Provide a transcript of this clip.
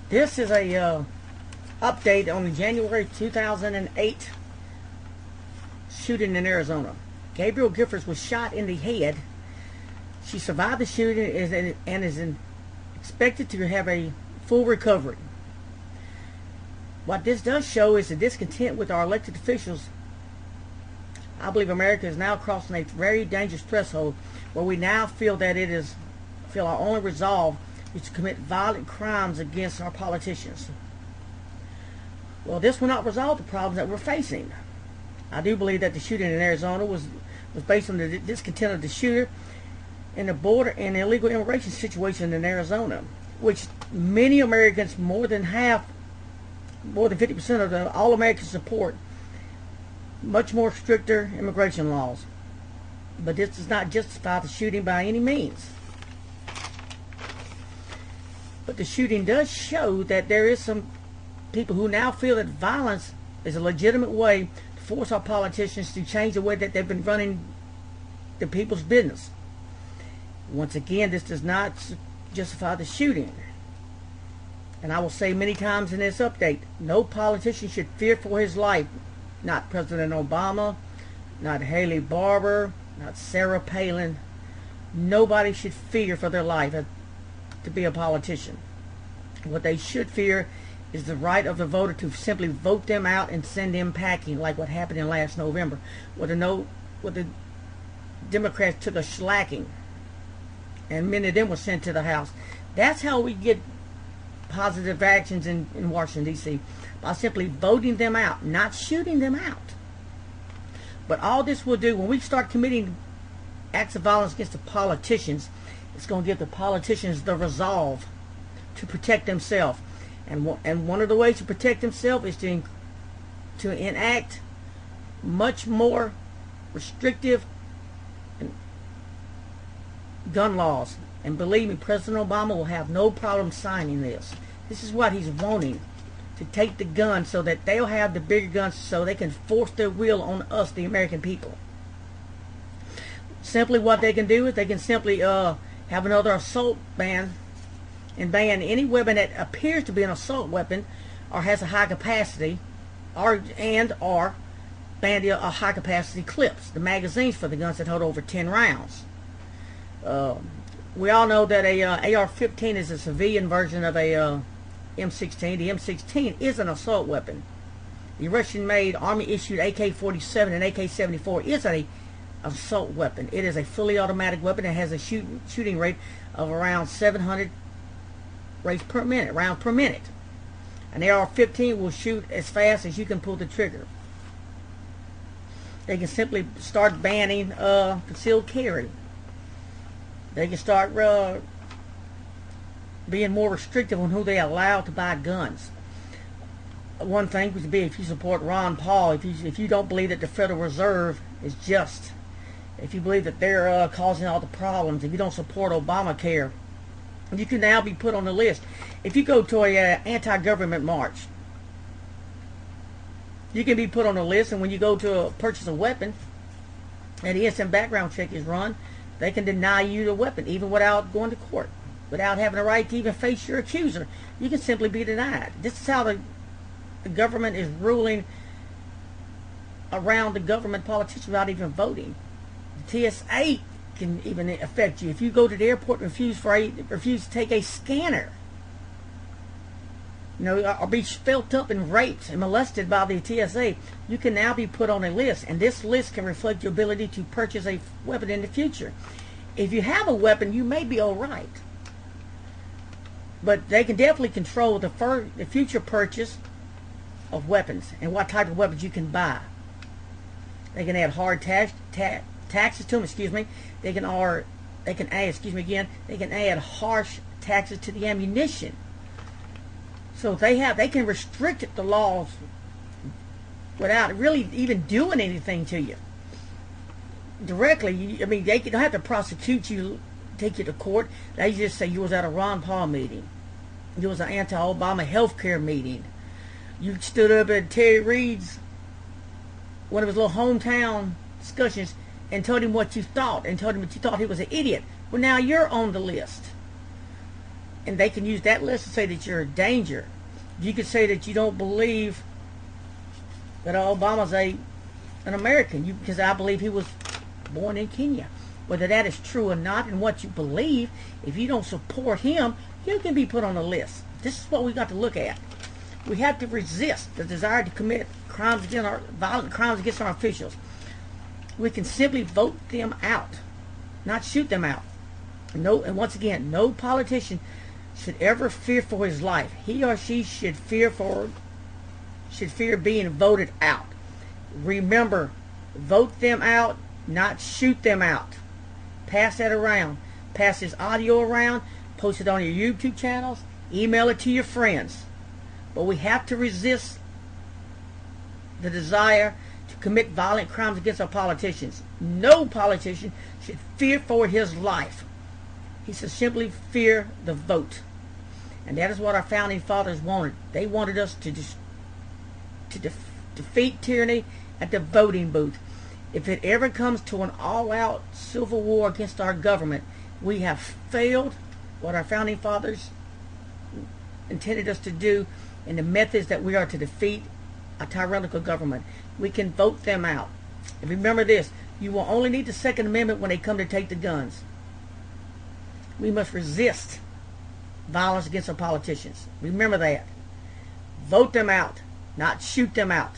This is a update on the January 2008 shooting in Arizona. Gabrielle Giffords was shot in the head. She survived the shooting and is expected to have a full recovery. What this does show is the discontent with our elected officials. I believe America is now crossing a very dangerous threshold where we now feel our only resolve is to commit violent crimes against our politicians. Well, this will not resolve the problems that we're facing. I do believe that the shooting in Arizona was based on the discontent of the shooter and the border and the illegal immigration situation in Arizona, which many Americans, more than 50% of all Americans support much more stricter immigration laws. But this does not justify the shooting by any means. But the shooting does show that there is some people who now feel that violence is a legitimate way to force our politicians to change the way that they've been running the people's business. Once again, this does not justify the shooting. And I will say many times in this update, no politician should fear for his life. Not President Obama, not Haley Barbour, not Sarah Palin. Nobody should fear for their life to be a politician. What they should fear is the right of the voter to simply vote them out and send them packing, like what happened in last November, where the Democrats took a shellacking, and many of them were sent to the House. That's how we get positive actions in Washington, D.C., by simply voting them out, not shooting them out. But all this will do, when we start committing acts of violence against the politicians, it's going to give the politicians the resolve to protect themselves. And one of the ways to protect themselves is to enact much more restrictive gun laws. And believe me, President Obama will have no problem signing this. This is what he's wanting, to take the guns so that they'll have the bigger guns so they can force their will on us, the American people. Simply what they can do is they can simply have another assault ban and ban any weapon that appears to be an assault weapon or has a high capacity, or ban the high capacity clips, the magazines for the guns that hold over 10 rounds. We all know that a AR-15 is a civilian version of a M16. The M16 is an assault weapon. The Russian-made Army-issued AK-47 and AK-74 is an assault weapon. It is a fully automatic weapon that has a shooting rate of around 700 rounds per minute. An AR-15 will shoot as fast as you can pull the trigger. They can simply start banning concealed carry. They can start being more restrictive on who they allow to buy guns. One thing would be, if you support Ron Paul, if you don't believe that the Federal Reserve is just, if you believe that they're causing all the problems, if you don't support Obamacare, you can now be put on the list. If you go to a anti-government march, you can be put on the list, and when you go to purchase a weapon and the instant background check is run, they can deny you the weapon even without going to court, without having a right to even face your accuser. You can simply be denied. This is how the government is ruling around the government politicians without even voting. The TSA can even affect you. If you go to the airport and refuse to take a scanner, or be felt up and raped and molested by the TSA, you can now be put on a list, and this list can reflect your ability to purchase a weapon in the future. If you have a weapon, you may be all right, but they can definitely control the future purchase of weapons and what type of weapons you can buy. They can add hard taxes to them. They can add harsh taxes to the ammunition. So they can restrict the laws without really even doing anything to you directly. They don't have to prosecute you, take you to court. They just say you was at a Ron Paul meeting, you was an anti-Obama health care meeting, you stood up at Terry Reid's, one of his little hometown discussions, and told him what you thought, and told him that you thought he was an idiot. Well, now you're on the list. and they can use that list to say that you're a danger. You could say that you don't believe that Obama's an American, because I believe he was born in Kenya. Whether that is true or not, and what you believe, if you don't support him, you can be put on a list. This is what we got to look at. We have to resist the desire to commit violent crimes against our officials. We can simply vote them out, not shoot them out. No, and once again, no politician should ever fear for his life. He or she should fear being voted out. Remember, vote them out, not shoot them out. Pass that around. Pass this audio around. Post it on your YouTube channels. Email it to your friends. But we have to resist the desire to commit violent crimes against our politicians. No politician should fear for his life. He should simply fear the vote. And that is what our founding fathers wanted. They wanted us to defeat tyranny at the voting booth. If it ever comes to an all-out civil war against our government, we have failed what our founding fathers intended us to do in the methods that we are to defeat a tyrannical government. We can vote them out. And remember this, you will only need the Second Amendment when they come to take the guns. We must resist violence against our politicians. Remember that. Vote them out, not shoot them out.